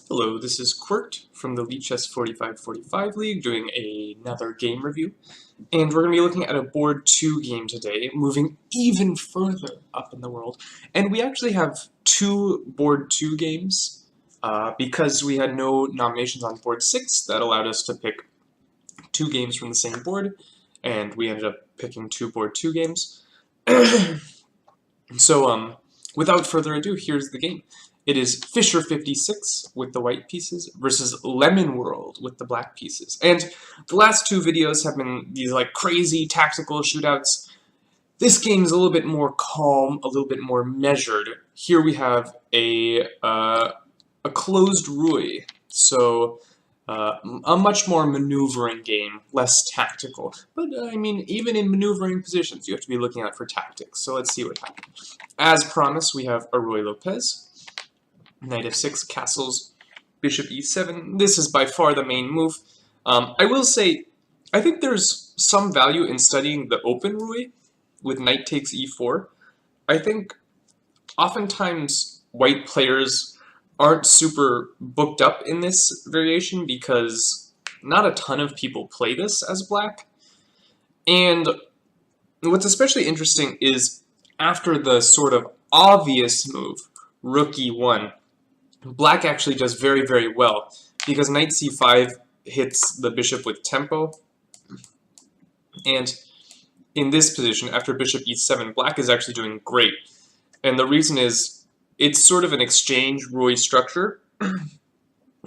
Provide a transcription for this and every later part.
Hello, this is Quirt from the Lichess4545 League doing another game review. And we're going to be looking at a board 2 game today, moving even further up in the world. And we actually have 2 board 2 games because we had no nominations on board 6 that allowed us to pick 2 games from the same board. And we ended up picking 2 board 2 games. So, without further ado, here's the game. It is fisher56 with the white pieces versus lemonworld with the black pieces. And the last 2 videos have been these like crazy tactical shootouts. This game is a little bit more calm, a little bit more measured. Here we have a closed roue, so a much more maneuvering game, less tactical. But, I mean, even in maneuvering positions, you have to be looking out for tactics. So let's see what happens. As promised, we have a Ruy Lopez. Knight f6, castles, bishop e7. This is by far the main move. I will say, I think there's some value in studying the open roue with knight takes e4. I think oftentimes white players aren't super booked up in this variation because not a ton of people play this as black. And what's especially interesting is after the sort of obvious move, rook e1, black actually does very, very well because knight c5 hits the bishop with tempo. And in this position, after bishop e7, black is actually doing great. And the reason is it's sort of an exchange roue structure,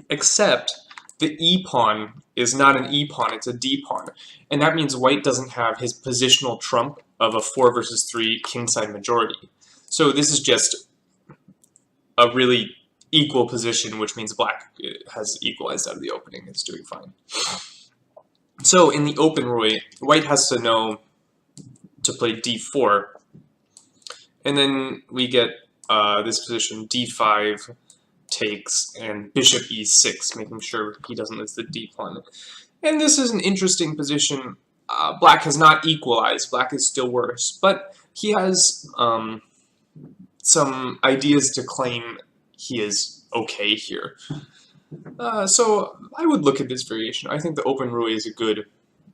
except the e-pawn is not an e-pawn, it's a d-pawn. And that means white doesn't have his positional trump of a 4 versus 3 kingside majority. So this is just a really equal position, which means black has equalized out of the opening. It's doing fine. So in the open roue, white has to know to play d4. And then we get this position, d5 takes, and bishop e6, making sure he doesn't lose the d-pawn. And this is an interesting position. Black has not equalized. Black is still worse. But he has some ideas to claim he is okay here. So I would look at this variation. I think the open roue is a good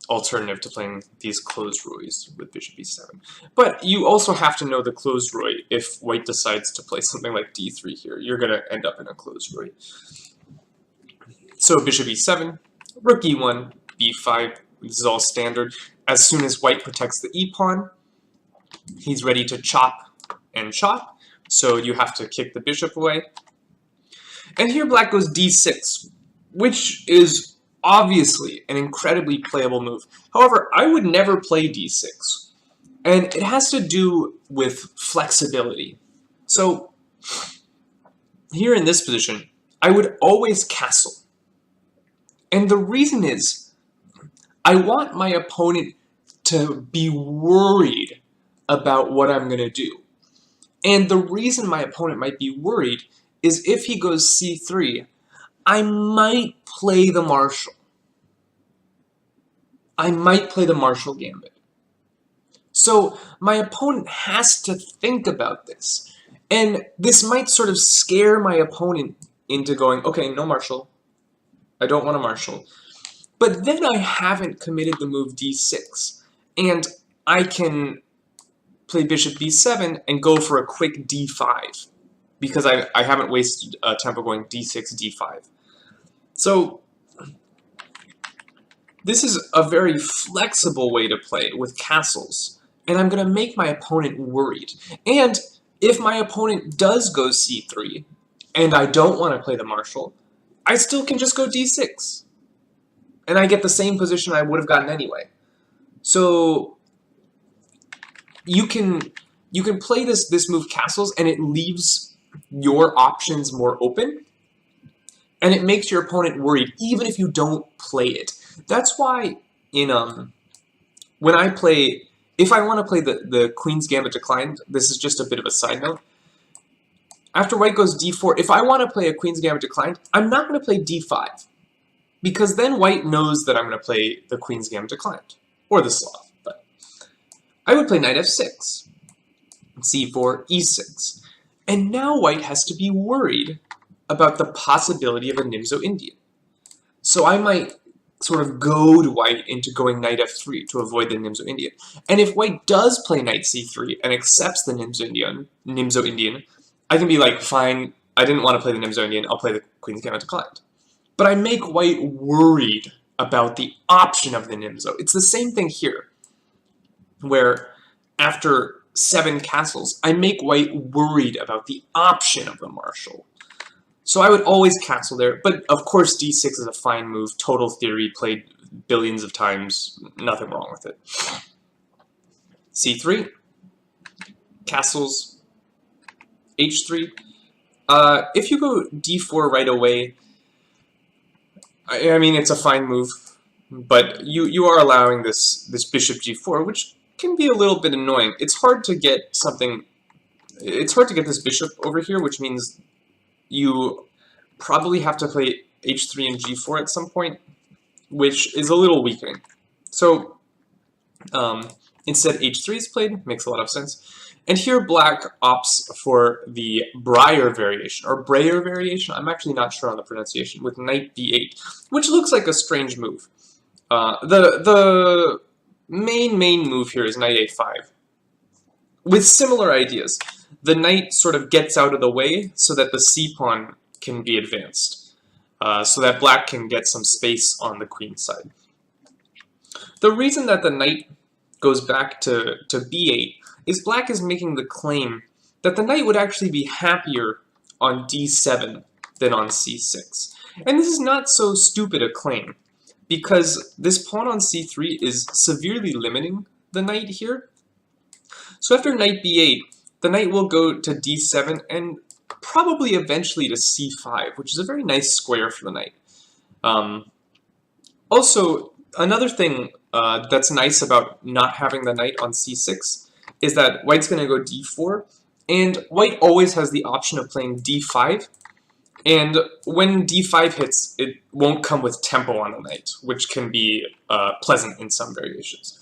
alternative to playing these closed roues with bishop e7. But you also have to know the closed roue if white decides to play something like d3 here. You're going to end up in a closed roue. So bishop e7, rook e1, b5. This is all standard. As soon as white protects the e-pawn, he's ready to chop and chop. So you have to kick the bishop away. And here black goes d6, which is obviously an incredibly playable move. However, I would never play d6. And it has to do with flexibility. So here in this position, I would always castle. And the reason is, I want my opponent to be worried about what I'm going to do. And the reason my opponent might be worried is if he goes c3, I might play the Marshall. I might play the Marshall Gambit. So my opponent has to think about this. And this might sort of scare my opponent into going, okay, no Marshall. I don't want a Marshall. But then I haven't committed the move d6. And I can play bishop b7 and go for a quick d5 because I haven't wasted tempo going d6, d5. So this is a very flexible way to play with castles, and I'm going to make my opponent worried. And if my opponent does go c3 and I don't want to play the Marshall, I still can just go d6 and I get the same position I would have gotten anyway. So you can play this move castles, and it leaves your options more open, and it makes your opponent worried even if you don't play it. That's why in when I play, if I want to play the Queen's Gambit declined, this is just a bit of a side note. After white goes d4, if I want to play a Queen's Gambit declined, I'm not going to play d5 because then white knows that I'm going to play the Queen's Gambit declined or the Slav. I would play knight f6, c4, e6. And now white has to be worried about the possibility of a Nimzo-Indian. So I might sort of goad white into going knight f3 to avoid the Nimzo-Indian. And if white does play knight c3 and accepts the Nimzo-Indian, I can be like, fine, I didn't want to play the Nimzo-Indian, I'll play the queen's gamma declined. But I make white worried about the option of the Nimzo. It's the same thing here, where after 7 castles, I make white worried about the option of the marshal. So I would always castle there, but of course d6 is a fine move, total theory, played billions of times, nothing wrong with it. c3, castles, h3. If you go d4 right away, I mean, it's a fine move, but you are allowing this bishop g4, which can be a little bit annoying. It's hard to get this bishop over here, which means you probably have to play h3 and g4 at some point, which is a little weakening. So instead h3 is played, makes a lot of sense. And here black opts for the Breyer variation, or Breyer variation, I'm actually not sure on the pronunciation, with knight b8, which looks like a strange move. The main move here is knight a5, with similar ideas. The knight sort of gets out of the way so that the c-pawn can be advanced, so that black can get some space on the queen side. The reason that the knight goes back to b8 is black is making the claim that the knight would actually be happier on d7 than on c6. And this is not so stupid a claim, because this pawn on c3 is severely limiting the knight here. So after knight b8, the knight will go to d7 and probably eventually to c5, which is a very nice square for the knight. Also, another thing that's nice about not having the knight on c6 is that white's going to go d4, and white always has the option of playing d5, and when d5 hits, it won't come with tempo on the knight, which can be pleasant in some variations.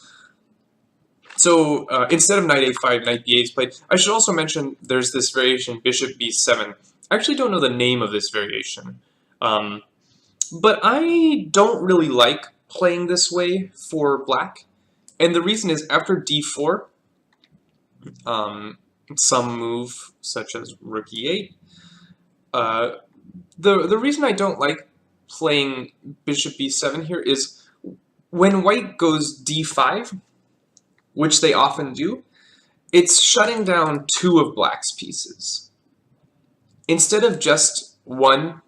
So instead of knight a5, knight b8 is played. I should also mention there's this variation, bishop b7. I actually don't know the name of this variation, but I don't really like playing this way for black. And the reason is after d4, some move such as rook e8. The reason I don't like playing bishop b7 here is when white goes d5, which they often do, it's shutting down 2 of black's pieces. Instead of just one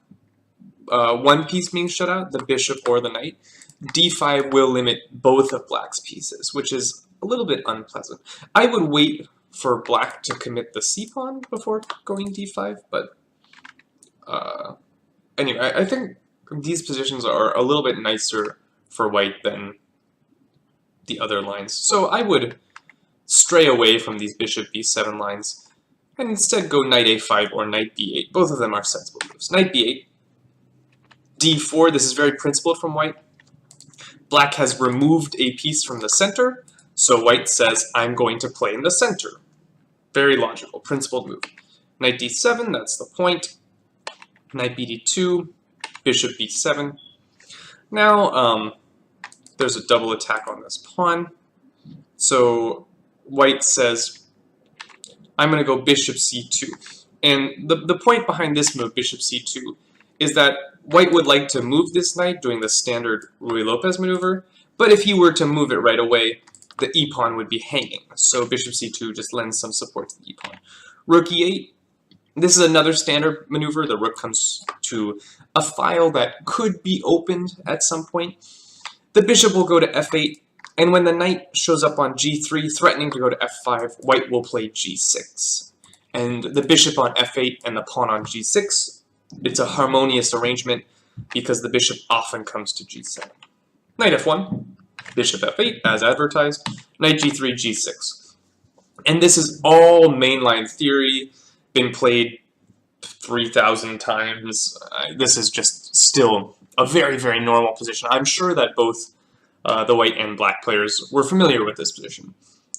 piece being shut out, the bishop or the knight, d5 will limit both of black's pieces, which is a little bit unpleasant. I would wait for black to commit the c-pawn before going d5, but anyway, I think these positions are a little bit nicer for white than the other lines. So I would stray away from these bishop b7 lines and instead go knight a5 or knight b8. Both of them are sensible moves. Knight b8, d4, this is very principled from white. Black has removed a piece from the center, so white says, I'm going to play in the center. Very logical, principled move. Knight d7, that's the point. Knight bd2, bishop b7. Now, there's a double attack on this pawn. So white says, I'm going to go bishop c2. And the point behind this move, bishop c2, is that white would like to move this knight, doing the standard Ruy-Lopez maneuver, but if he were to move it right away, the e-pawn would be hanging. So bishop c2 just lends some support to the e-pawn. Rook e8. This is another standard maneuver. The rook comes to a file that could be opened at some point. The bishop will go to f8, and when the knight shows up on g3, threatening to go to f5, white will play g6. And the bishop on f8 and the pawn on g6, it's a harmonious arrangement because the bishop often comes to g7. Knight f1, bishop f8, as advertised, knight g3, g6. And this is all mainline theory, been played 3,000 times. This is just still a very, very normal position. I'm sure that both the white and black players were familiar with this position.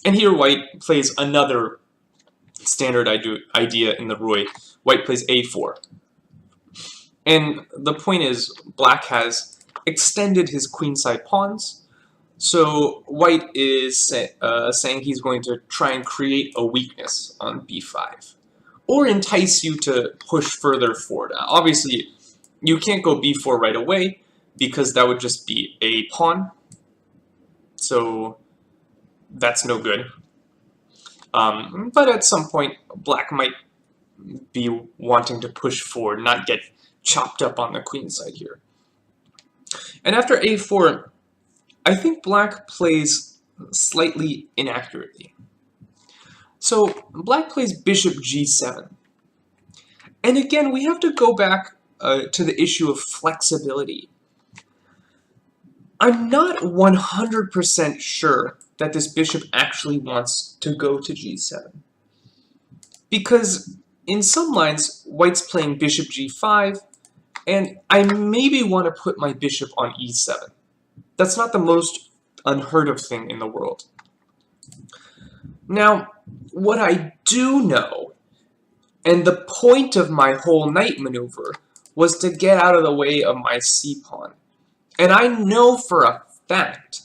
And here white plays another standard idea in the Roy. White plays a4. And the point is, black has extended his queenside pawns, so white is saying he's going to try and create a weakness on b5, or entice you to push further forward. Obviously, you can't go b4 right away, because that would just be a pawn, so that's no good. But at some point, black might be wanting to push forward, not get chopped up on the queen side here. And after a4, I think black plays slightly inaccurately. So black plays bishop g7. And again, we have to go back to the issue of flexibility. I'm not 100% sure that this bishop actually wants to go to g7. Because in some lines, white's playing bishop g5, and I maybe want to put my bishop on e7. That's not the most unheard of thing in the world. Now, what I do know, and the point of my whole knight maneuver, was to get out of the way of my c-pawn. And I know for a fact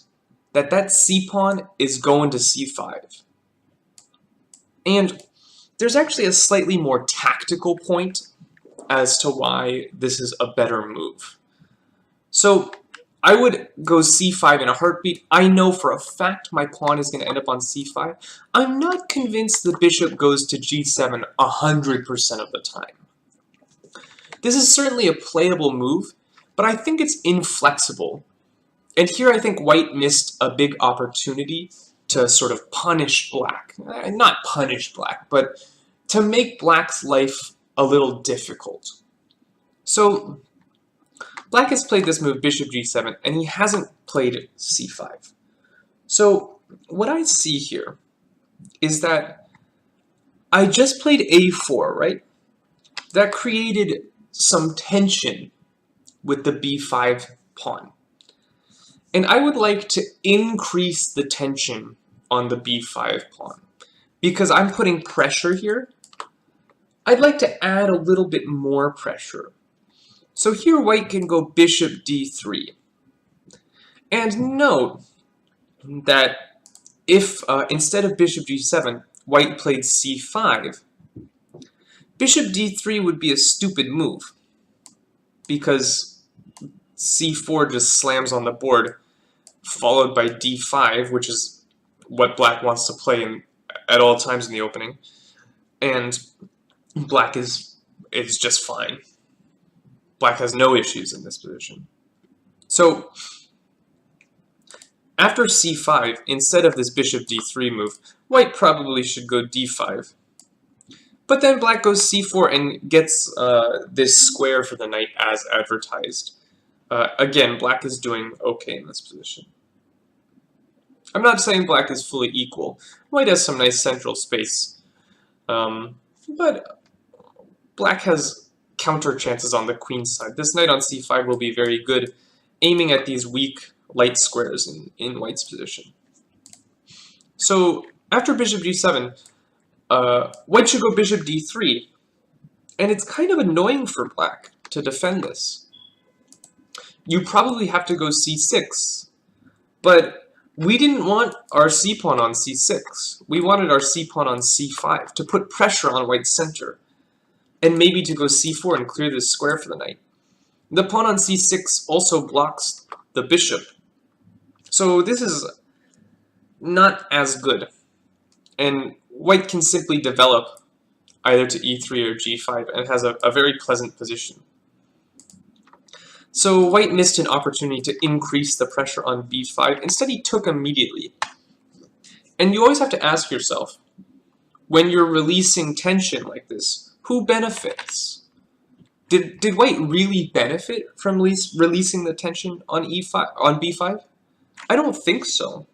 that that c-pawn is going to c5. And there's actually a slightly more tactical point as to why this is a better move. So I would go c5 in a heartbeat. I know for a fact my pawn is going to end up on c5. I'm not convinced the bishop goes to g7 100% of the time. This is certainly a playable move, but I think it's inflexible. And here I think white missed a big opportunity to sort of punish black. Not punish black, but to make black's life a little difficult. So black has played this move, bishop g7, and he hasn't played c5. So what I see here is that I just played a4, right? That created some tension with the b5 pawn. And I would like to increase the tension on the b5 pawn. Because I'm putting pressure here, I'd like to add a little bit more pressure. So here white can go bishop d3. And note that if instead of bishop g7, white played c5, bishop d3 would be a stupid move, because c4 just slams on the board, followed by d5, which is what black wants to play at all times in the opening, and black is just fine. Black has no issues in this position. So after c5, instead of this bishop d3 move, white probably should go d5. But then black goes c4 and gets this square for the knight as advertised. Again, black is doing okay in this position. I'm not saying black is fully equal. White has some nice central space. But black has counter chances on the queen side. This knight on c5 will be very good, aiming at these weak light squares in white's position. So after bishop g7, white should go bishop d3. And it's kind of annoying for black to defend this. You probably have to go c6, but we didn't want our c-pawn on c6. We wanted our c-pawn on c5 to put pressure on white's center, and maybe to go c4 and clear this square for the knight. The pawn on c6 also blocks the bishop, so this is not as good, and white can simply develop either to e3 or g5 and has a very pleasant position. So white missed an opportunity to increase the pressure on b5. Instead, he took immediately. And you always have to ask yourself, when you're releasing tension like this, who benefits? Did white really benefit from releasing the tension on b5? I don't think so.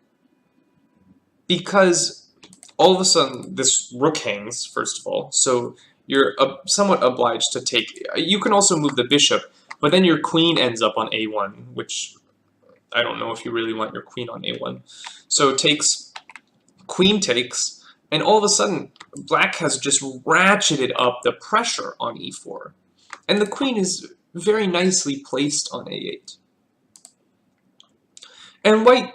Because all of a sudden, this rook hangs, first of all, so you're somewhat obliged to take. You can also move the bishop, but then your queen ends up on a1, which I don't know if you really want your queen on a1. So takes, queen takes, and all of a sudden, black has just ratcheted up the pressure on e4. And the queen is very nicely placed on a8. And white,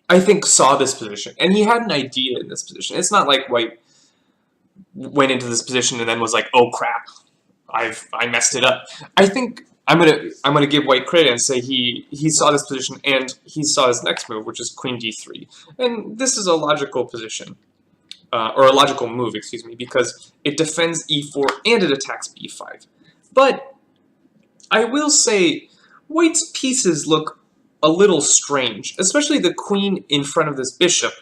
I think, saw this position, and he had an idea in this position. It's not like white went into this position and then was like, oh crap, I messed it up. I think I'm gonna give white credit and say he saw this position and he saw his next move, which is queen d3, and this is a logical position, or a logical move, excuse me, because it defends e4 and it attacks b5. But I will say white's pieces look a little strange, especially the queen in front of this bishop,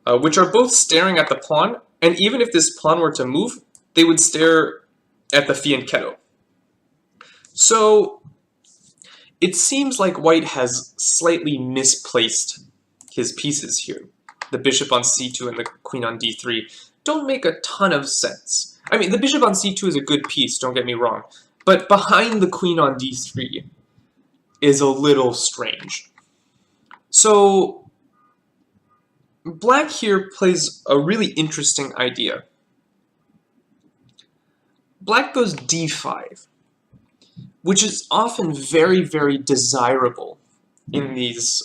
which are both staring at the pawn, and even if this pawn were to move, they would stare at the fianchetto. So it seems like white has slightly misplaced his pieces here. The bishop on c2 and the queen on d3 don't make a ton of sense. I mean, the bishop on c2 is a good piece, don't get me wrong, but behind the queen on d3 is a little strange. So black here plays a really interesting idea. Black goes d5, which is often very, very desirable in these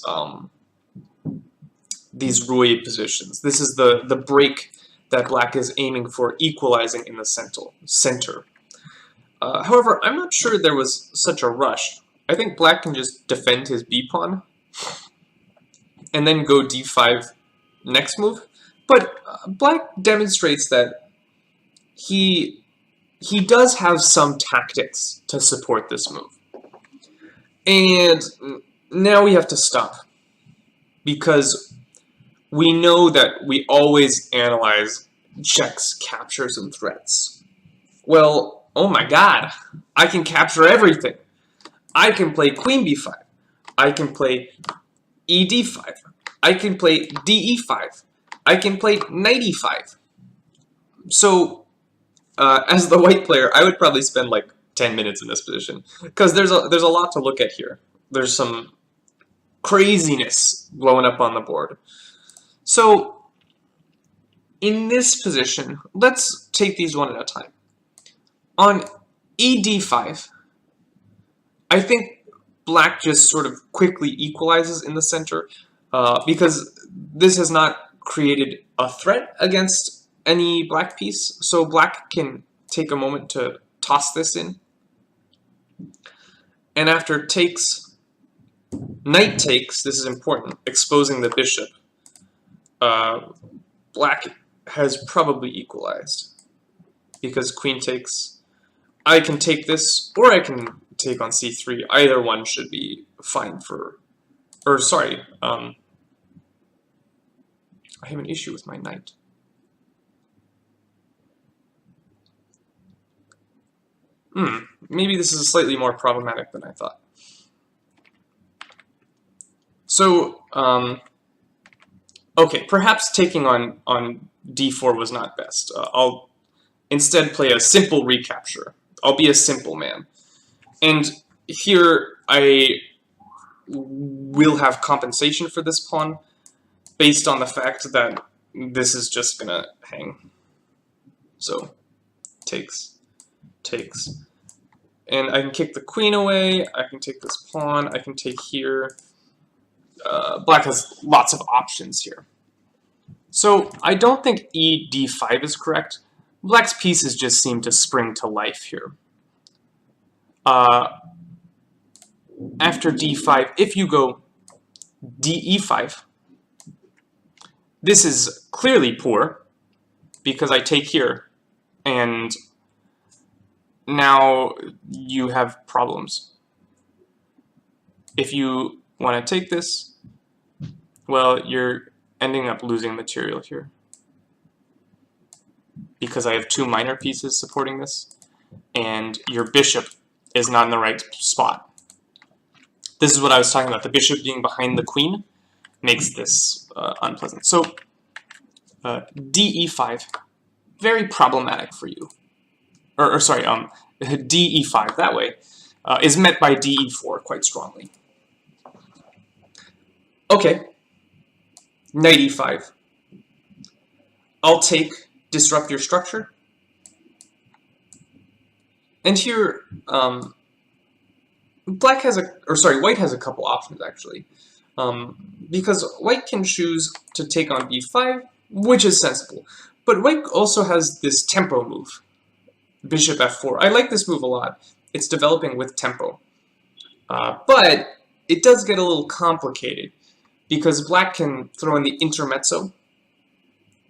roue positions. This is the break that black is aiming for, equalizing in the center. However, I'm not sure there was such a rush. I think black can just defend his b-pawn and then go d5 next move. But black demonstrates that he does have some tactics to support this move. And now we have to stop, because we know that we always analyze checks, captures, and threats. Well, oh my god, I can capture everything. I can play queen b5. I can play e d5. I can play d e5. I can play knight e5. So, as the white player, I would probably spend like 10 minutes in this position, because there's a lot to look at here. There's some craziness blowing up on the board. So, in this position, let's take these one at a time. On e d5, I think black just sort of quickly equalizes in the center, because this has not created a threat against any black piece, so black can take a moment to toss this in. And after takes, knight takes, this is important, exposing the bishop, black has probably equalized, because queen takes, I can take this, or I can take on c3. Either one should be fine for, or sorry, I have an issue with my knight. Maybe this is slightly more problematic than I thought. So, okay, perhaps taking on d4 was not best. I'll instead play a simple recapture. I'll be a simple man. And here I will have compensation for this pawn based on the fact that this is just gonna hang. So, takes, takes. And I can kick the queen away, I can take this pawn, I can take here. Black has lots of options here. So I don't think e d5 is correct. Black's pieces just seem to spring to life here. After d5, if you go d e5, this is clearly poor, because I take here, and now you have problems. If you want to take this, well, you're ending up losing material here, because I have two minor pieces supporting this, and your bishop is not in the right spot. This is what I was talking about. The bishop being behind the queen makes this unpleasant. So d e5, very problematic for you. Or sorry, d e5, that way, is met by d e4 quite strongly. Okay, knight e5. I'll take, disrupt your structure. And here, white has a couple options actually, because white can choose to take on b5, which is sensible, but white also has this tempo move, bishop f4. I like this move a lot. It's developing with tempo, but it does get a little complicated because black can throw in the intermezzo,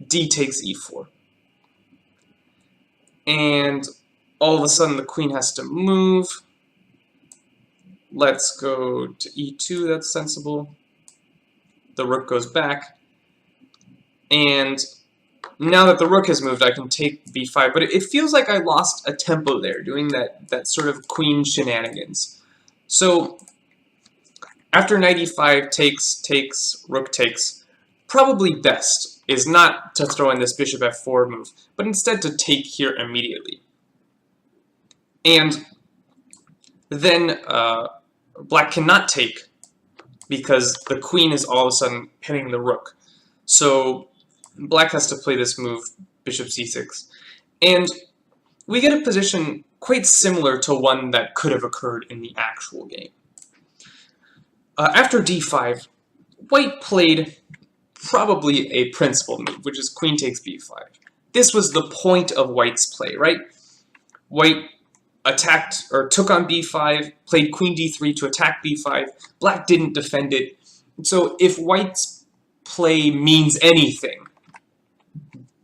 d takes e4, and all of a sudden the queen has to move. Let's go to e2, that's sensible. The rook goes back, and now that the rook has moved, I can take b5, but it feels like I lost a tempo there, doing that sort of queen shenanigans. So after knight e5, takes, rook takes, probably best is not to throw in this bishop f4 move, but instead to take here immediately. And then black cannot take because the queen is all of a sudden hitting the rook. So black has to play this move, bishop c6. And we get a position quite similar to one that could have occurred in the actual game. After d5, white played probably a principled move, which is queen takes b5. This was the point of white's play, right? White attacked or took on b5, played queen d3 to attack b5. Black didn't defend it. So if white's play means anything,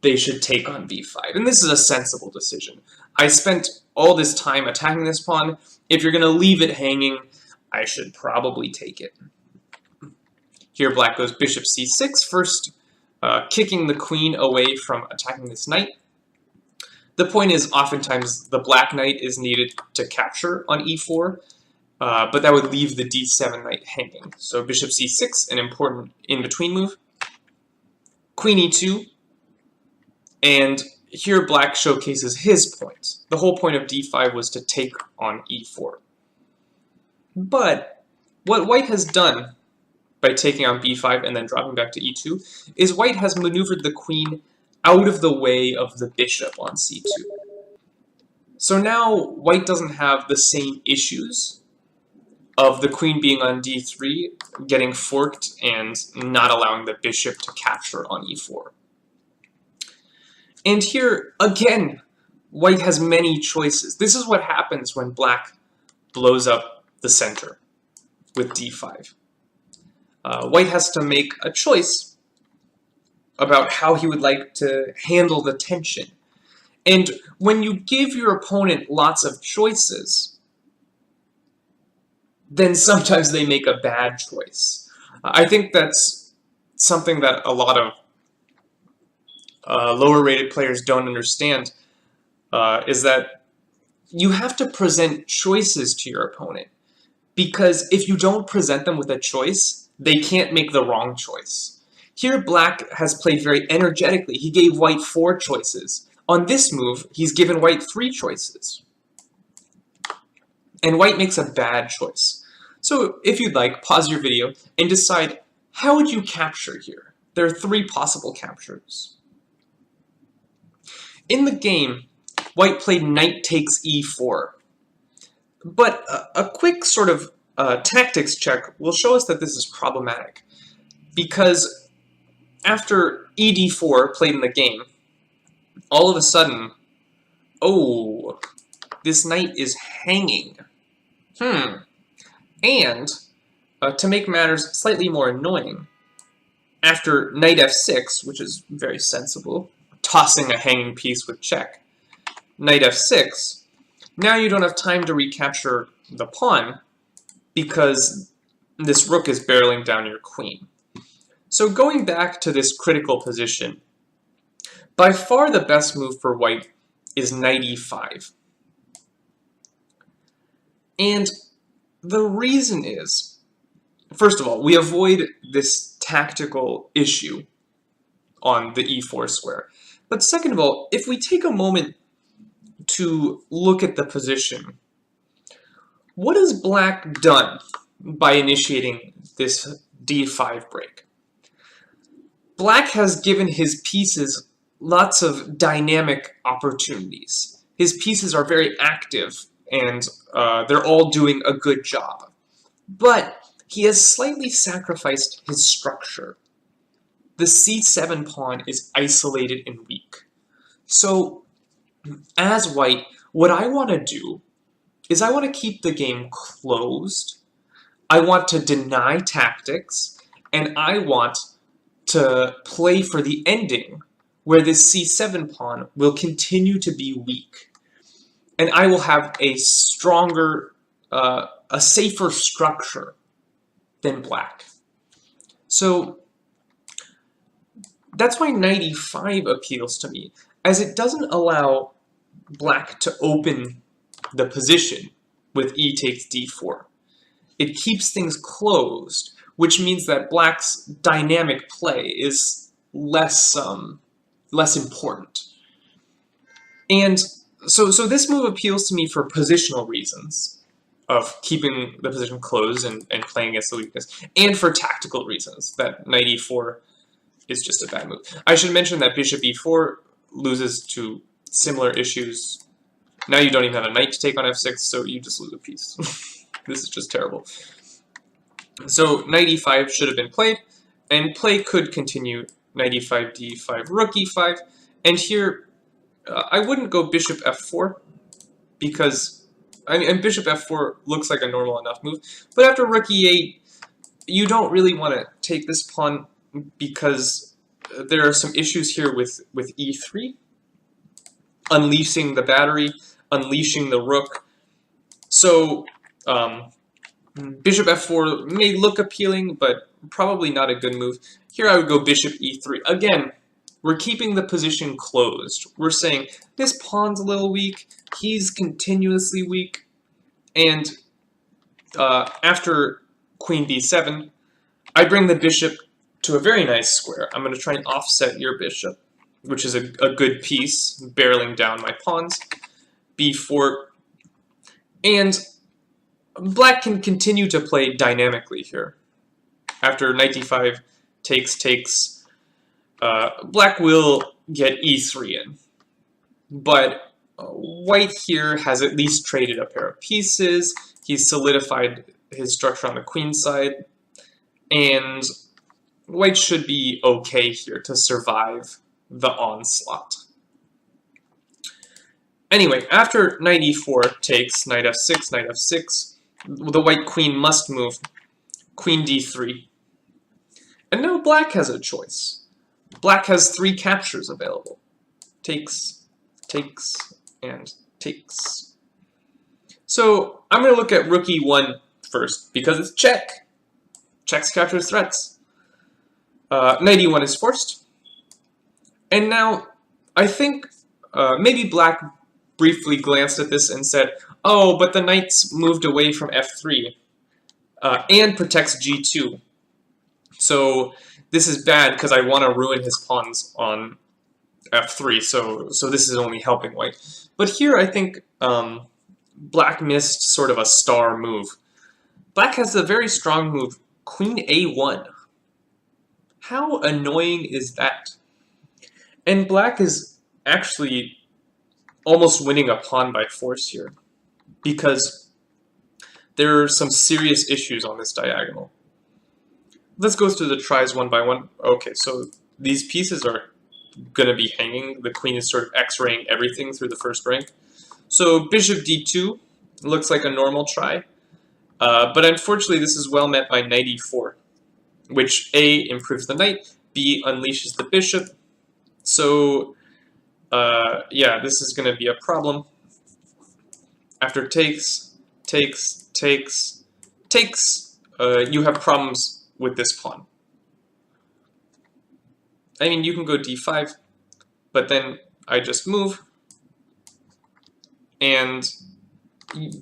they should take on b5. And this is a sensible decision. I spent all this time attacking this pawn. If you're going to leave it hanging, I should probably take it. Here black goes bishop c6, first kicking the queen away from attacking this knight. The point is, oftentimes, the black knight is needed to capture on e4, but that would leave the d7 knight hanging. So bishop c6, an important in-between move. Queen e2, and here black showcases his point. The whole point of d5 was to take on e4. But what white has done by taking on b5 and then dropping back to e2 is white has maneuvered the queen out of the way of the bishop on c2. So now white doesn't have the same issues of the queen being on d3, getting forked, and not allowing the bishop to capture on e4. And here, again, white has many choices. This is what happens when black blows up the center with d5. White has to make a choice about how he would like to handle the tension. And when you give your opponent lots of choices, then sometimes they make a bad choice. I think that's something that a lot of lower-rated players don't understand, is that you have to present choices to your opponent. Because if you don't present them with a choice, they can't make the wrong choice. Here, black has played very energetically. He gave white 4 choices. On this move, he's given white 3 choices. And white makes a bad choice. So, if you'd like, pause your video and decide, how would you capture here? There are 3 possible captures. In the game, white played knight takes e4. But a quick sort of tactics check will show us that this is problematic. Because after ed4 played in the game, all of a sudden, oh, this knight is hanging. And, to make matters slightly more annoying, after knight f6, which is very sensible, tossing a hanging piece with check, knight f6, now you don't have time to recapture the pawn because this rook is barreling down your queen. So going back to this critical position, by far the best move for white is knight e5. And the reason is, first of all, we avoid this tactical issue on the e4 square. But second of all, if we take a moment to look at the position, what has black done by initiating this d5 break? Black has given his pieces lots of dynamic opportunities. His pieces are very active, and they're all doing a good job. But he has slightly sacrificed his structure. The c7 pawn is isolated and weak. So, as white, what I want to do is I want to keep the game closed. I want to deny tactics, and I want to play for the ending, where this c7 pawn will continue to be weak. And I will have a stronger, a safer structure than black. So that's why knight e5 appeals to me, as it doesn't allow black to open the position with e takes d4. It keeps things closed, which means that black's dynamic play is less important. And so this move appeals to me for positional reasons, of keeping the position closed and playing against the weakness, and for tactical reasons, that knight e4 is just a bad move. I should mention that bishop e4 loses to similar issues. Now you don't even have a knight to take on f6, so you just lose a piece. This is just terrible. So knight e5 should have been played, and play could continue knight e5, d5, rook e5, and here I wouldn't go bishop f4, because, and bishop f4 looks like a normal enough move, but after rook e8, you don't really want to take this pawn because there are some issues here with e3, unleashing the battery, unleashing the rook. So bishop f4 may look appealing, but probably not a good move. Here I would go bishop e3. Again, we're keeping the position closed. We're saying this pawn's a little weak, he's continuously weak, and after queen b7, I bring the bishop to a very nice square. I'm going to try and offset your bishop, which is a good piece, barreling down my pawns. b4, and black can continue to play dynamically here. After knight d5 takes, black will get e3 in. But white here has at least traded a pair of pieces, he's solidified his structure on the queen side, and white should be okay here to survive the onslaught. Anyway, after knight e4 takes, knight f6, the white queen must move, queen d3. And now black has a choice. Black has 3 captures available. Takes, and takes. So I'm going to look at rook e1 first, because it's check. Checks captures threats. Knight e1 is forced. And now, I think maybe black briefly glanced at this and said, oh, but the knight's moved away from f3 and protects g2. So this is bad because I want to ruin his pawns on f3, so this is only helping white. But here I think black missed sort of a star move. Black has a very strong move, queen a1. How annoying is that? And black is actually almost winning a pawn by force here, because there are some serious issues on this diagonal. Let's go through the tries one by one. Okay, so these pieces are going to be hanging. The queen is sort of x-raying everything through the first rank. So bishop d2 looks like a normal try, but unfortunately this is well met by knight e4, which A, improves the knight, B, unleashes the bishop. So yeah, this is going to be a problem. After takes, you have problems with this pawn. I mean, you can go d5, but then I just move, and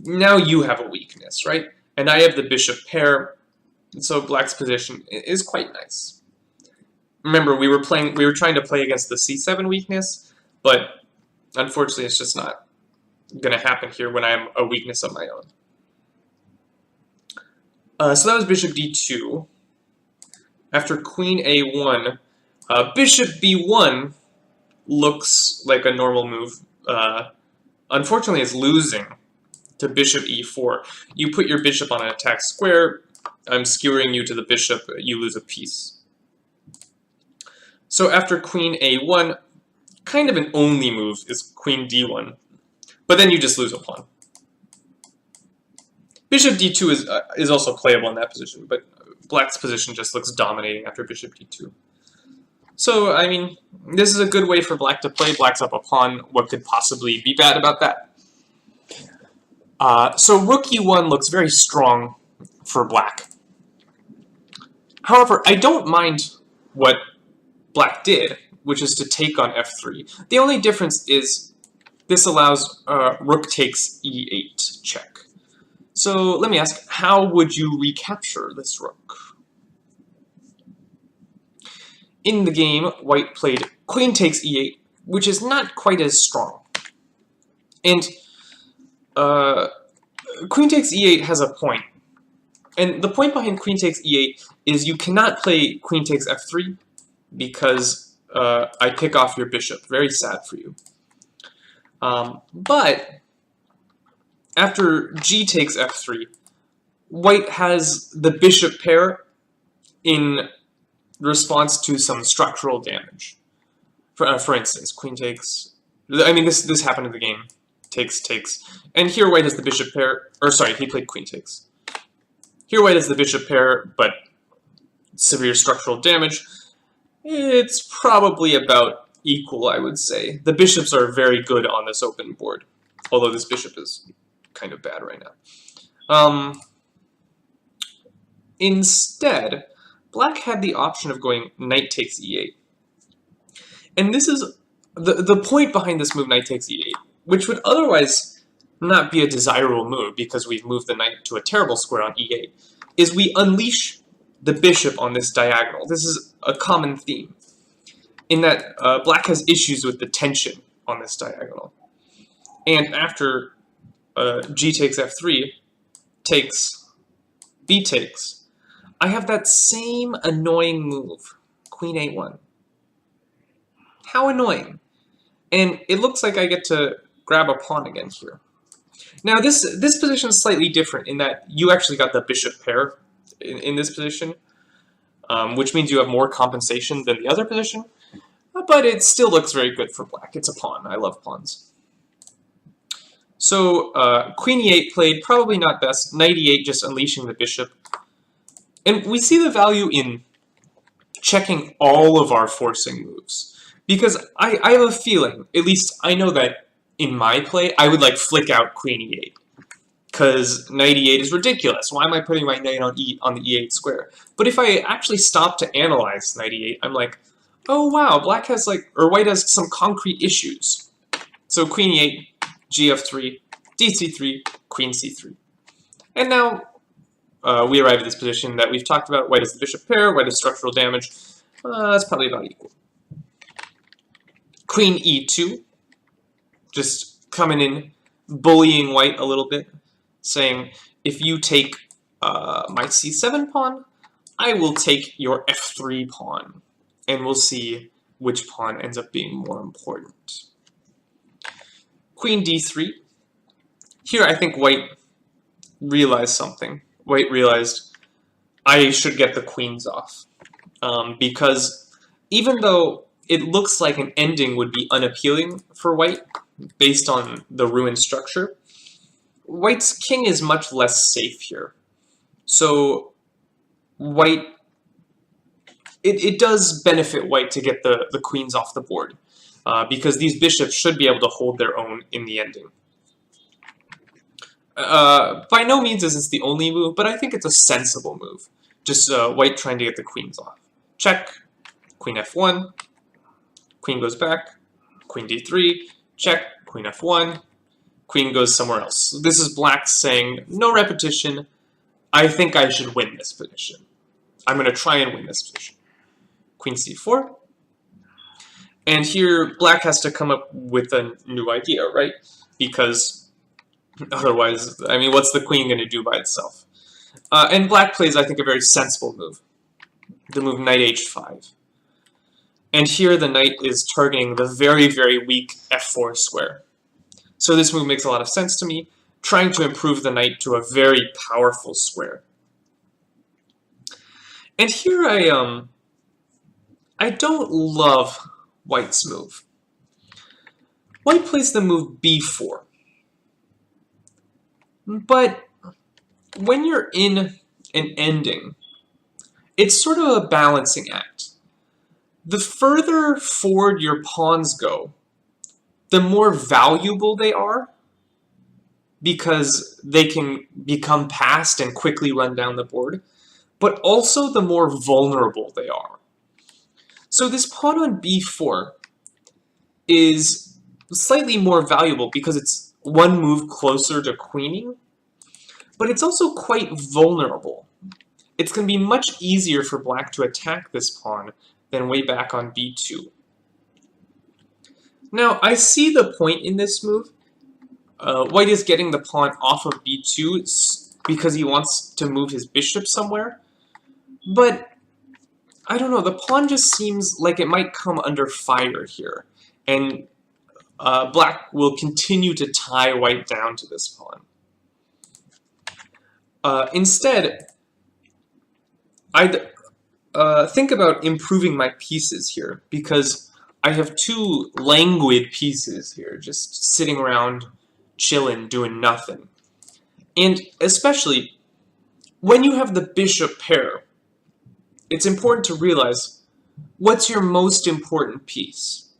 now you have a weakness, right? And I have the bishop pair, so black's position is quite nice. Remember, we were trying to play against the c7 weakness, but unfortunately it's just not going to happen here when I have a weakness of my own. So that was bishop d2. After queen a1, bishop b1 looks like a normal move. Unfortunately, it's losing to bishop e4. You put your bishop on an attack square, I'm skewering you to the bishop, you lose a piece. So after queen a1, kind of an only move is queen d1, but then you just lose a pawn. Bishop d2 is also playable in that position, but black's position just looks dominating after bishop d2. So, I mean, this is a good way for black to play. Black's up a pawn. What could possibly be bad about that? So rook e1 looks very strong for black. However, I don't mind what black did, which is to take on f3. The only difference is this allows rook takes e8 check. So let me ask, how would you recapture this rook? In the game, white played queen takes e8, which is not quite as strong. And queen takes e8 has a point. And the point behind queen takes e8 is you cannot play queen takes f3 because I pick off your bishop. Very sad for you. But after g takes f3, white has the bishop pair in response to some structural damage. For instance, queen takes... I mean, this happened in the game. Takes. And here white has the bishop pair... Or sorry, he played queen takes. Here white has the bishop pair, but severe structural damage. It's probably about equal, I would say. The bishops are very good on this open board, although this bishop is kind of bad right now. Instead, black had the option of going knight takes e8. And this is the point behind this move, knight takes e8, which would otherwise not be a desirable move because we've moved the knight to a terrible square on e8, is we unleash the bishop on this diagonal. This is a common theme, in that black has issues with the tension on this diagonal. And after g takes f3, takes, b takes, I have that same annoying move, queen a1. How annoying. And it looks like I get to grab a pawn again here. Now this position is slightly different in that you actually got the bishop pair in this position, which means you have more compensation than the other position, but it still looks very good for black. It's a pawn. I love pawns. So queen e8 played, probably not best. Knight e8 just unleashing the bishop. And we see the value in checking all of our forcing moves. Because I have a feeling, at least I know that in my play, I would like flick out queen e8. Because knight e8 is ridiculous. Why am I putting my knight on the e8 square? But if I actually stop to analyze knight e8, I'm like, oh wow, black has like, or white has some concrete issues. So queen e8, gf3, dc3, queen c3. And now we arrive at this position that we've talked about. White has the bishop pair, white has structural damage. That's probably about equal. Queen e2, just coming in, bullying white a little bit, saying, if you take my c7 pawn, I will take your f3 pawn, and we'll see which pawn ends up being more important. Queen d3. Here I think white realized something. White realized I should get the queens off, because even though it looks like an ending would be unappealing for white based on the ruined structure, white's king is much less safe here. So white, it does benefit white to get the queens off the board, because these bishops should be able to hold their own in the ending. By no means is this the only move, but I think it's a sensible move. Just white trying to get the queens off. Check, queen f1, queen goes back, queen d3, check, queen f1, queen goes somewhere else. This is black saying, no repetition, I think I should win this position. I'm going to try and win this position. Queen c4. And here, black has to come up with a new idea, right? Because otherwise, I mean, what's the queen going to do by itself? And black plays, I think, a very sensible move. The move knight h5. And here the knight is targeting the very, very weak f4 square. So this move makes a lot of sense to me. trying to improve the knight to a very powerful square. And here I don't love white's move. White plays the move b4. But when you're in an ending, it's sort of a balancing act. The further forward your pawns go, the more valuable they are, because they can become passed and quickly run down the board, but also the more vulnerable they are. So this pawn on b4 is slightly more valuable because it's one move closer to queening, but it's also quite vulnerable. It's going to be much easier for black to attack this pawn than way back on b2. Now, I see the point in this move. White is getting the pawn off of b2 because he wants to move his bishop somewhere, but I don't know, the pawn just seems like it might come under fire here, and black will continue to tie white down to this pawn. Instead, I'd think about improving my pieces here, because I have two languid pieces here, just sitting around chilling, doing nothing. And especially, when you have the bishop pair, it's important to realize, what's your most important piece?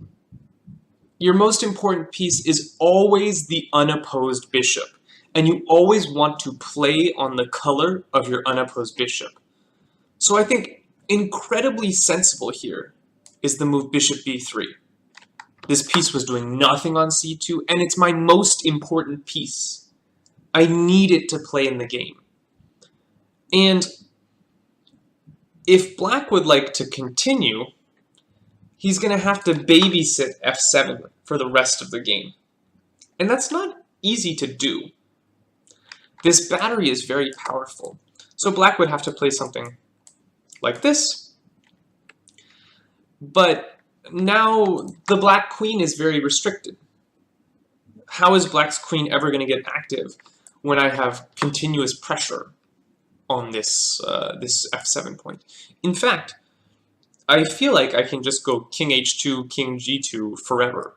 Your most important piece is always the unopposed bishop, and you always want to play on the color of your unopposed bishop. So I think incredibly sensible here is the move bishop b3. This piece was doing nothing on c2, and it's my most important piece. I need it to play in the game. And if black would like to continue, he's going to have to babysit f7 for the rest of the game. And that's not easy to do. This battery is very powerful. So black would have to play something like this. But now the black queen is very restricted. How is black's queen ever going to get active when I have continuous pressure on this, this f7 point? In fact, I feel like I can just go king h2, king g2 forever.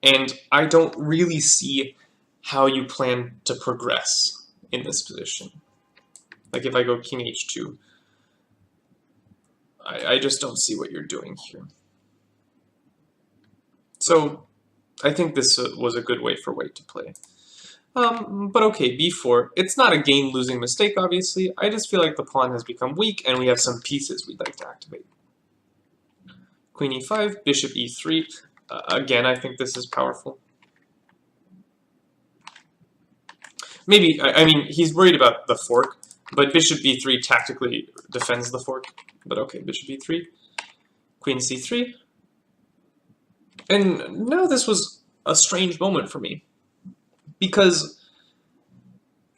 And I don't really see how you plan to progress in this position. Like if I go king h2, I just don't see what you're doing here. So I think this was a good way for white to play. But okay, b4. It's not a game-losing mistake, obviously. I just feel like the pawn has become weak, and we have some pieces we'd like to activate. Queen e5, bishop e3. Again, I think this is powerful. Maybe, I mean, he's worried about the fork, but bishop b3 tactically defends the fork. But okay, bishop e3, queen c3. And now this was a strange moment for me, because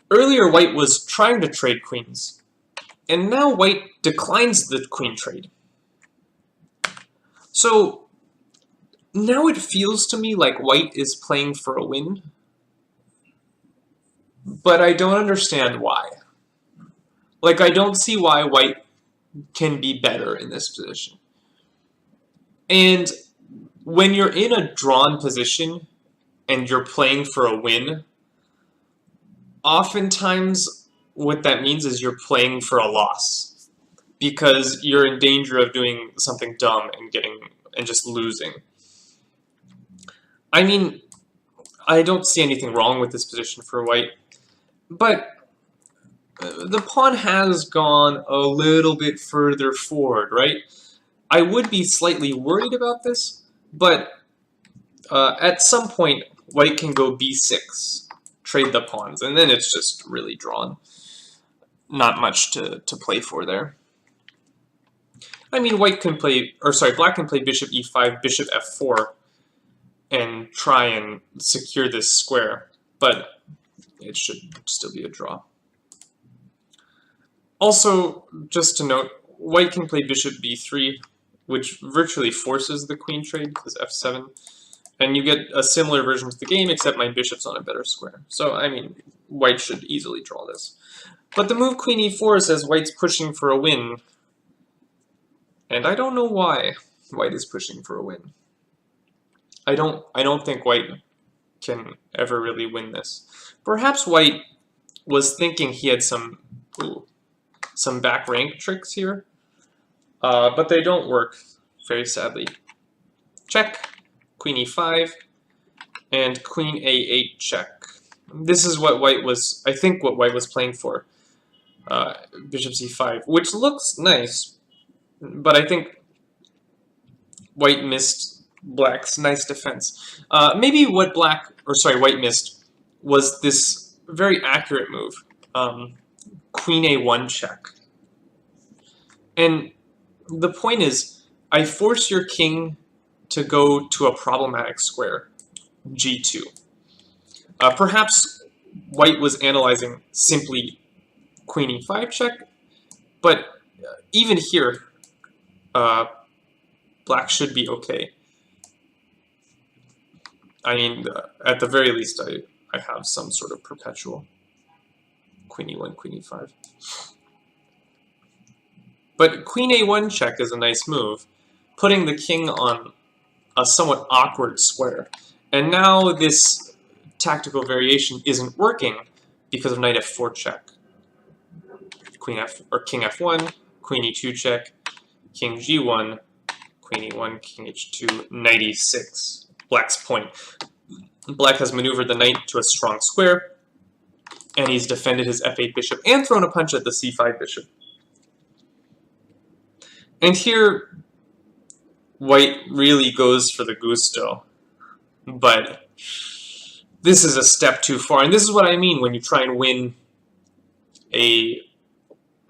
earlier white was trying to trade queens, and now white declines the queen trade. So now it feels to me like white is playing for a win, but I don't understand why. Like, I don't see why white can be better in this position. And when you're in a drawn position and you're playing for a win, oftentimes what that means is you're playing for a loss, because you're in danger of doing something dumb and just losing. I mean, I don't see anything wrong with this position for white, but the pawn has gone a little bit further forward, right? I would be slightly worried about this, but at some point, white can go b6, trade the pawns, and then it's just really drawn. Not much to play for there. I mean, black can play bishop e5, bishop f4, and try and secure this square, but it should still be a draw. Also, just to note, white can play bishop b3, which virtually forces the queen trade, because f7, And you get a similar version to the game, except my bishop's on a better square. So, I mean, white should easily draw this. But the move queen e4 says white's pushing for a win. And I don't know why white is pushing for a win. I don't think white can ever really win this. Perhaps white was thinking he had some back rank tricks here, but they don't work, very sadly. Check, queen e5, and queen a8 check. This is what white was, I think what white was playing for, bishop c5, which looks nice, but I think white missed black's nice defense. Maybe what white missed was this very accurate move, queen a1 check. And the point is, I force your king to go to a problematic square, g2. Perhaps white was analyzing simply queen e5 check, but even here, black should be okay. I mean, at the very least, I have some sort of perpetual queen e1, queen e5. But queen a1 check is a nice move, putting the king on a somewhat awkward square. And now this tactical variation isn't working because of knight f4 check. King f1, queen e2 check, king g1, queen e1, king h2, knight e6. Black's point. Black has maneuvered the knight to a strong square, and he's defended his f8 bishop and thrown a punch at the c5 bishop. And here, white really goes for the gusto, but this is a step too far. And this is what I mean when you try and win a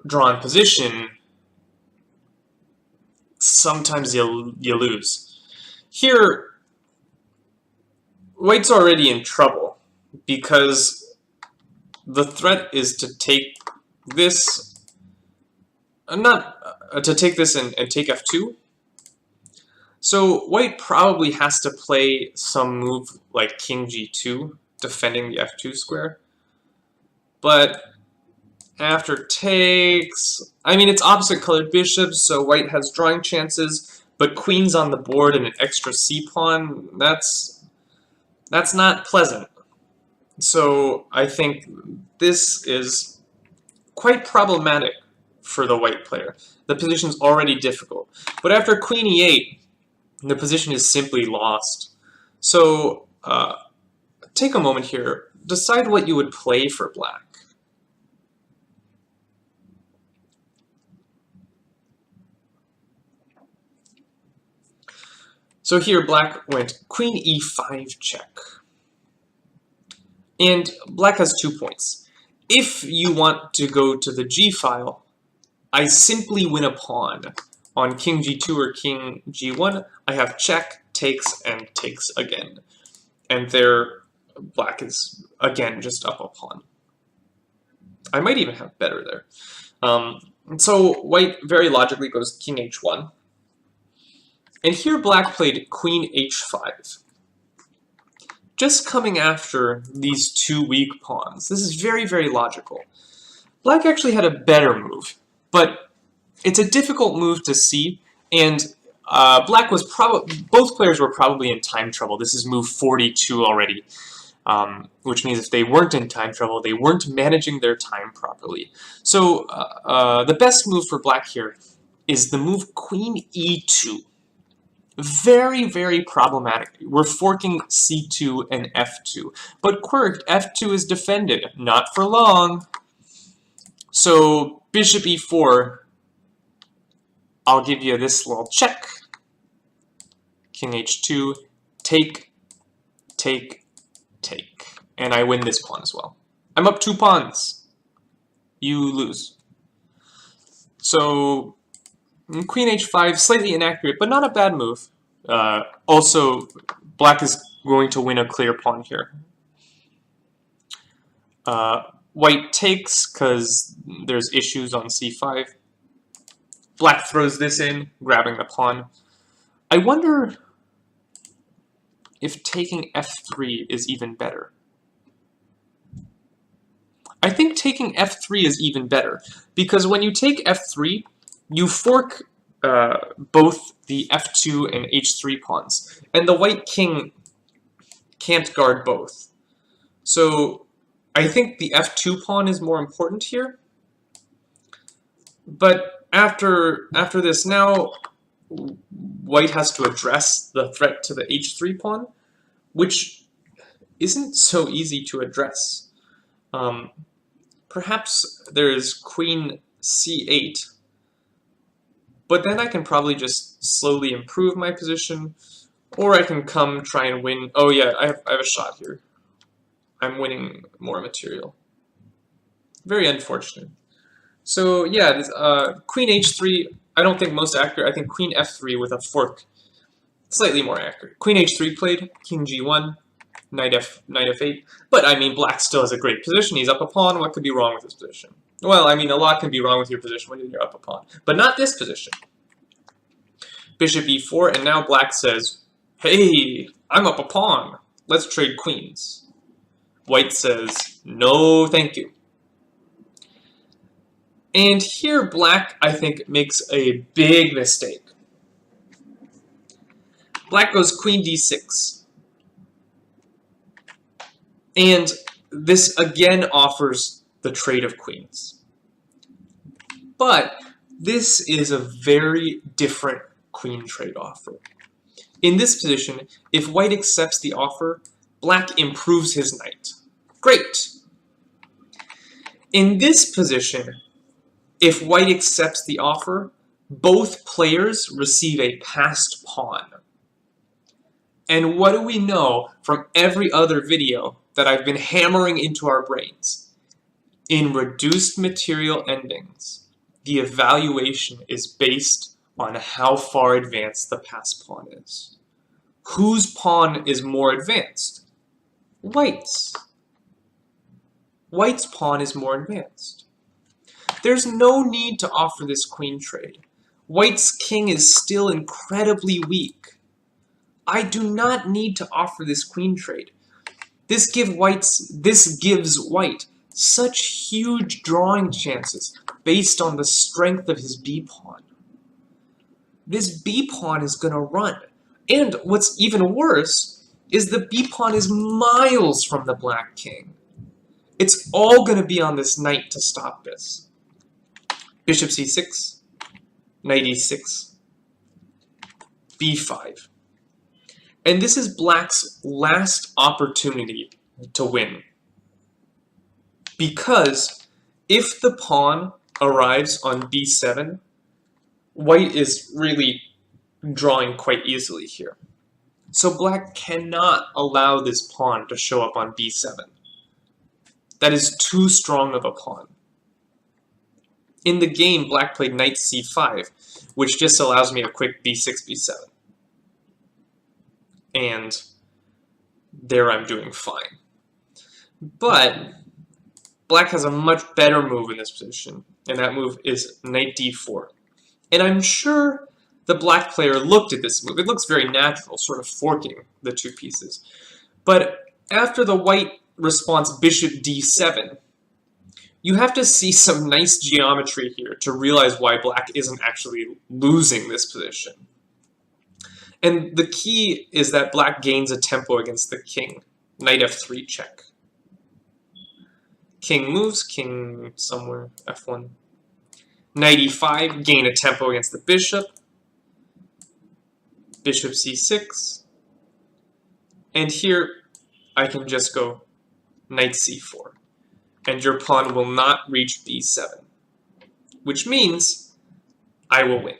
drawn position, sometimes you lose. Here, white's already in trouble because the threat is to take this, to take this and take f2. So white probably has to play some move like king g2, defending the f2 square. But after takes, I mean, it's opposite colored bishops, so white has drawing chances, but queen's on the board and an extra c-pawn, that's not pleasant. So I think this is quite problematic for the white player. The position's already difficult. But after queen e8, the position is simply lost. So take a moment here. Decide what you would play for black. So here black went queen e5 check. And black has 2 points. If you want to go to the g file, I simply win a pawn. On king g2 or king g1, I have check, takes, and takes again. And there, black is, again, just up a pawn. I might even have better there. So white very logically goes king h1. And here black played queen h5. Just coming after these 2 weak pawns. This is very, very logical. Black actually had a better move, but it's a difficult move to see, and both players were probably in time trouble. This is move 42 already, which means if they weren't in time trouble, they weren't managing their time properly. So the best move for black here is the move queen e2. Very, very problematic. We're forking c2 and f2, but quirked, f2 is defended, not for long. So bishop e4, I'll give you this little check. King h2, take, take, take. And I win this pawn as well. I'm up 2 pawns. You lose. So queen h5, slightly inaccurate, but not a bad move. Also, black is going to win a clear pawn here. White takes because there's issues on c5. Black throws this in, grabbing the pawn. I wonder if taking f3 is even better. I think taking f3 is even better, because when you take f3, you fork both the f2 and h3 pawns, and the white king can't guard both. So I think the f2 pawn is more important here. But after this, now white has to address the threat to the h3 pawn, which isn't so easy to address. Perhaps there is queen c8, but then I can probably just slowly improve my position, or I can come try and win. Oh yeah, I have a shot here. I'm winning more material. Very unfortunate. So yeah, this, queen h3, I don't think most accurate. I think queen f3 with a fork, slightly more accurate. Queen h3 played, king g1, knight f8. But I mean, black still has a great position. He's up a pawn. What could be wrong with his position? Well, I mean, a lot can be wrong with your position when you're up a pawn, but not this position. Bishop e4, and now black says, hey, I'm up a pawn. Let's trade queens. White says, no, thank you. And here black, I think, makes a big mistake. Black goes queen d6. And this again offers the trade of queens. But this is a very different queen trade offer. In this position, if white accepts the offer, black improves his knight. Great! In this position, if white accepts the offer, both players receive a passed pawn. And what do we know from every other video that I've been hammering into our brains? In reduced material endings, the evaluation is based on how far advanced the passed pawn is. Whose pawn is more advanced? White's. White's pawn is more advanced. There's no need to offer this queen trade. White's king is still incredibly weak. I do not need to offer this queen trade. This gives white such huge drawing chances based on the strength of his b-pawn. This b-pawn is going to run. And what's even worse is the b-pawn is miles from the black king. It's all going to be on this knight to stop this. Bishop c6, knight e6, b5. And this is black's last opportunity to win. Because if the pawn arrives on b7, white is really drawing quite easily here. So black cannot allow this pawn to show up on b7. That is too strong of a pawn. In the game, black played knight c5, which just allows me a quick b6, b7. And there I'm doing fine. But black has a much better move in this position, and that move is knight d4. And I'm sure the black player looked at this move. It looks very natural, sort of forking the two pieces. But after the white response bishop d7, you have to see some nice geometry here to realize why black isn't actually losing this position. And the key is that black gains a tempo against the king. Knight f3 check. King moves, king somewhere, f1. Knight e5, gain a tempo against the bishop. Bishop c6. And here I can just go knight c4. And your pawn will not reach b7, which means I will win.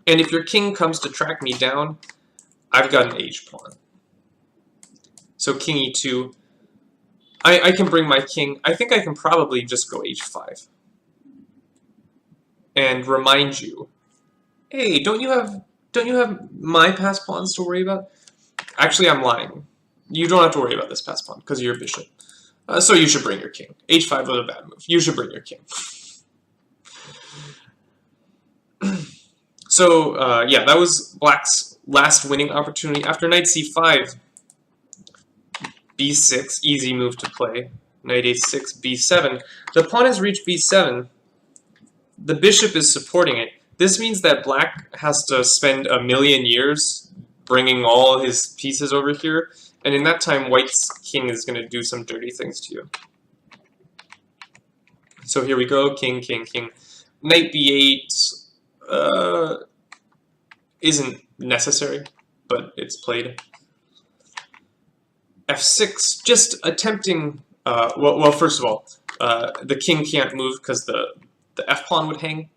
And if your king comes to track me down, I've got an h-pawn. So king e2, I can bring my king. I think I can probably just go h5. And remind you, hey, don't you have my passed pawns to worry about? Actually, I'm lying. You don't have to worry about this passed pawn because of your bishop. So you should bring your king. h5 was a bad move. You should bring your king. So, yeah, that was black's last winning opportunity. After knight c5, b6, easy move to play. Knight a6, b7. The pawn has reached b7. The bishop is supporting it. This means that black has to spend a million years bringing all his pieces over here, and in that time, white's king is going to do some dirty things to you. So here we go, king, king, king. Knight b8 isn't necessary, but it's played. f6, just attempting... well, first of all, the king can't move because the f-pawn would hang.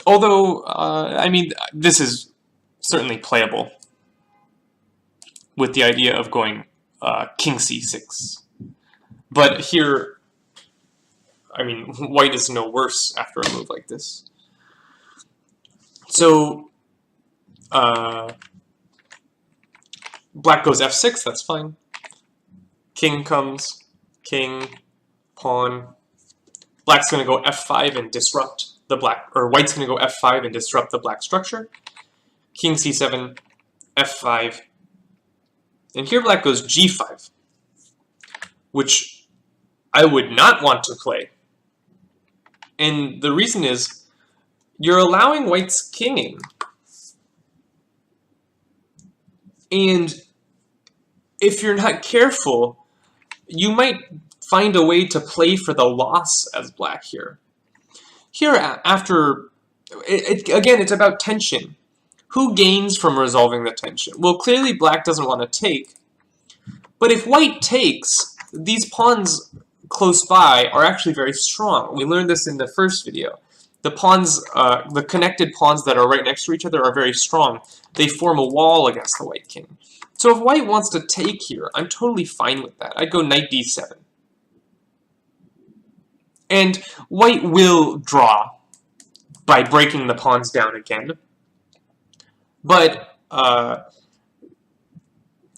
Although, I mean, this is certainly playable with the idea of going king c6. But here, I mean, white is no worse after a move like this. So, black goes f6, that's fine. King comes, king, pawn. Black's going to go f5 and disrupt the black, or white's going to go f5 and disrupt the black structure. King c7, f5. And here black goes g5, which I would not want to play. And the reason is, you're allowing white's kinging. And if you're not careful, you might find a way to play for the loss as black here. Here, after... again, it's about tension. Who gains from resolving the tension? Well, clearly black doesn't want to take. But if white takes, these pawns close by are actually very strong. We learned this in the first video. The pawns, the connected pawns that are right next to each other are very strong. They form a wall against the white king. So if white wants to take here, I'm totally fine with that. I'd go knight d7. And white will draw by breaking the pawns down again. But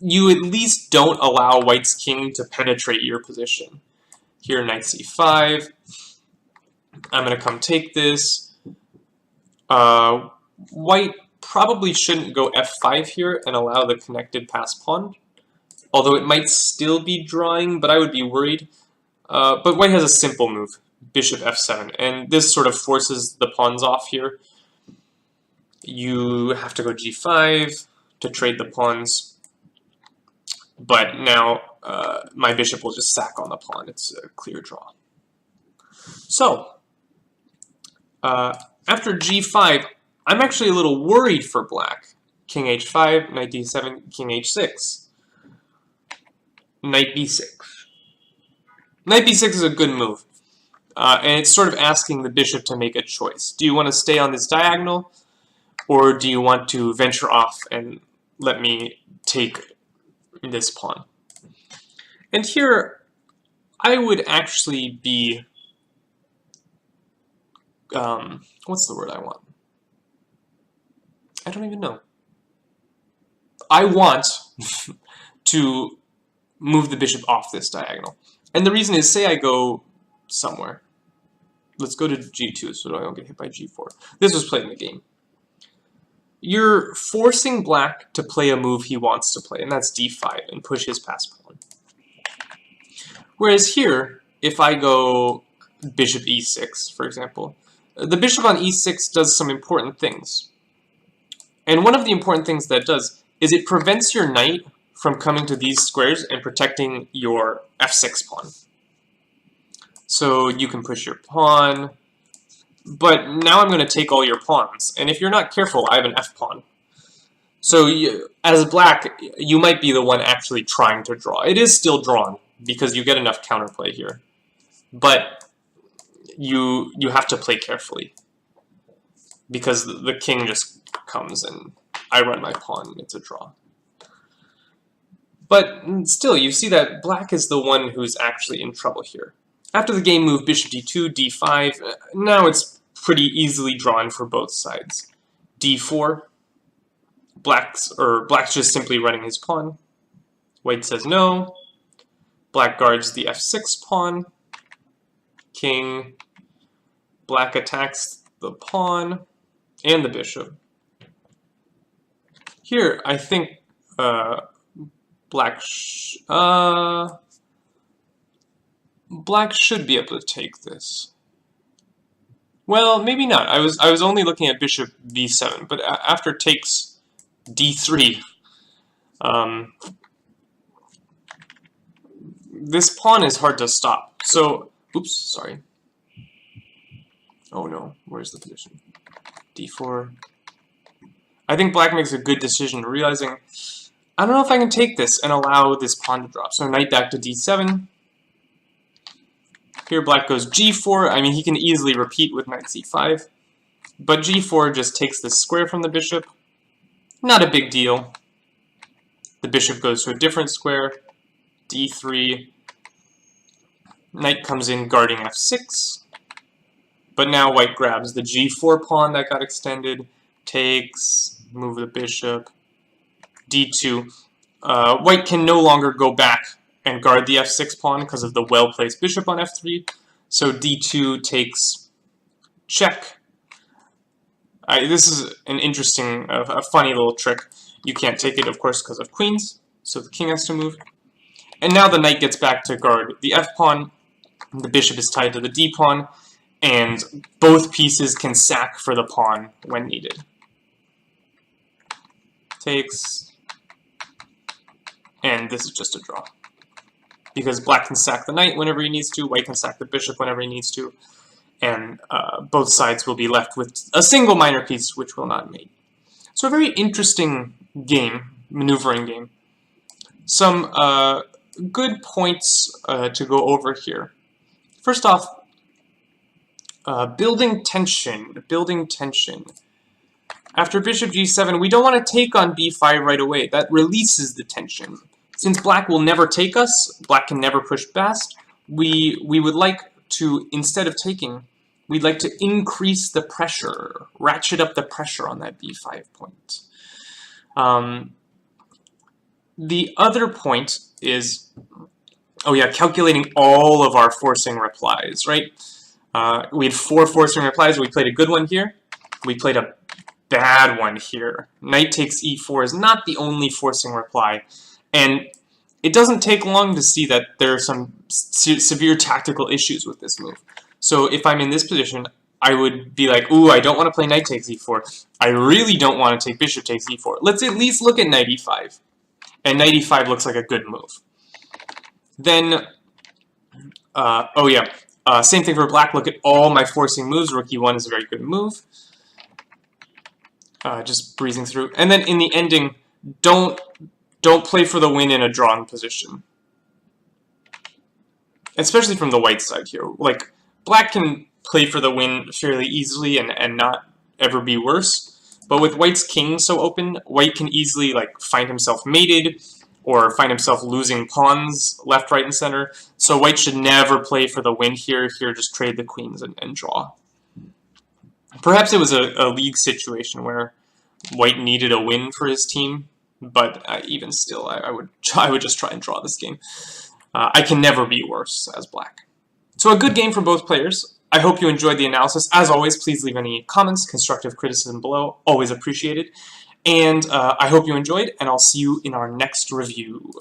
you at least don't allow white's king to penetrate your position. Here, knight c5. I'm going to come take this. White probably shouldn't go f5 here and allow the connected pass pawn. Although it might still be drawing, but I would be worried. But white has a simple move, bishop f7. And this sort of forces the pawns off here. You have to go g5 to trade the pawns. But now my bishop will just sack on the pawn. It's a clear draw. So, after g5, I'm actually a little worried for black. King h5, knight d7, king h6. Knight b6. Knight b6 is a good move. And it's sort of asking the bishop to make a choice. Do you want to stay on this diagonal, or do you want to venture off and let me take this pawn? And here, I would actually be... what's the word I want? I don't even know. I want to move the bishop off this diagonal. And the reason is, say I go somewhere. Let's go to g2 so I don't get hit by g4. This was played in the game. You're forcing black to play a move he wants to play, and that's d5, and push his pass pawn. Whereas here, if I go bishop e6, for example, the bishop on e6 does some important things. And one of the important things that it does is it prevents your knight from coming to these squares and protecting your f6 pawn. So you can push your pawn, but now I'm going to take all your pawns. And if you're not careful, I have an f-pawn. So as black, you might be the one actually trying to draw. It is still drawn, because you get enough counterplay here. But you have to play carefully, because the king just comes and I run my pawn. It's a draw. But still, you see that black is the one who's actually in trouble here. After the game move bishop d2, d5, now it's pretty easily drawn for both sides. d4, black's just simply running his pawn. White says no. Black guards the f6 pawn. King. Black attacks the pawn and the bishop. Here, I think black black should be able to take this. Well, maybe not. I was only looking at bishop b7, but after takes d3, this pawn is hard to stop. So, oops, sorry. Oh no, where's the position? d4. I think black makes a good decision, realizing, I don't know if I can take this and allow this pawn to drop. So knight back to d7. Here black goes g4. I mean, he can easily repeat with knight c5. But g4 just takes this square from the bishop. Not a big deal. The bishop goes to a different square. d3. Knight comes in guarding f6. But now white grabs the g4 pawn that got extended. Takes, move the bishop. d2. White can no longer go back and guard the f6 pawn because of the well-placed bishop on f3. So d2 takes check. This is an interesting, a funny little trick. You can't take it, of course, because of queens, so the king has to move. And now the knight gets back to guard the f-pawn. The bishop is tied to the d-pawn, and both pieces can sack for the pawn when needed. Takes, and this is just a draw. Because black can sack the knight whenever he needs to, white can sack the bishop whenever he needs to, and both sides will be left with a single minor piece which will not mate. So a very interesting game, maneuvering game. Some good points to go over here. First off, building tension. After bishop g7, we don't want to take on b5 right away. That releases the tension. Since black will never take us, black can never push past, we would like to, instead of taking, we'd like to increase the pressure, ratchet up the pressure on that b5 point. The other point is, oh yeah, calculating all of our forcing replies, right? We had 4 forcing replies. We played a good one here. We played a bad one here. Knight takes e4 is not the only forcing reply. And it doesn't take long to see that there are some severe tactical issues with this move. So if I'm in this position, I would be like, ooh, I don't want to play knight takes e4. I really don't want to take bishop takes e4. Let's at least look at knight e5. And knight e5 looks like a good move. Then, oh yeah, same thing for black. Look at all my forcing moves. Rook e1 is a very good move. Just breezing through. And then in the ending, don't play for the win in a drawn position. Especially from the white side here. Like, black can play for the win fairly easily and not ever be worse. But with white's king so open, white can easily like find himself mated or find himself losing pawns left, right, and center. So white should never play for the win here. Here, just trade the queens and draw. Perhaps it was a league situation where white needed a win for his team. But even still, I would just try and draw this game. I can never be worse as black. So a good game for both players. I hope you enjoyed the analysis. As always, please leave any comments, constructive criticism below. Always appreciated. And I hope you enjoyed, and I'll see you in our next review.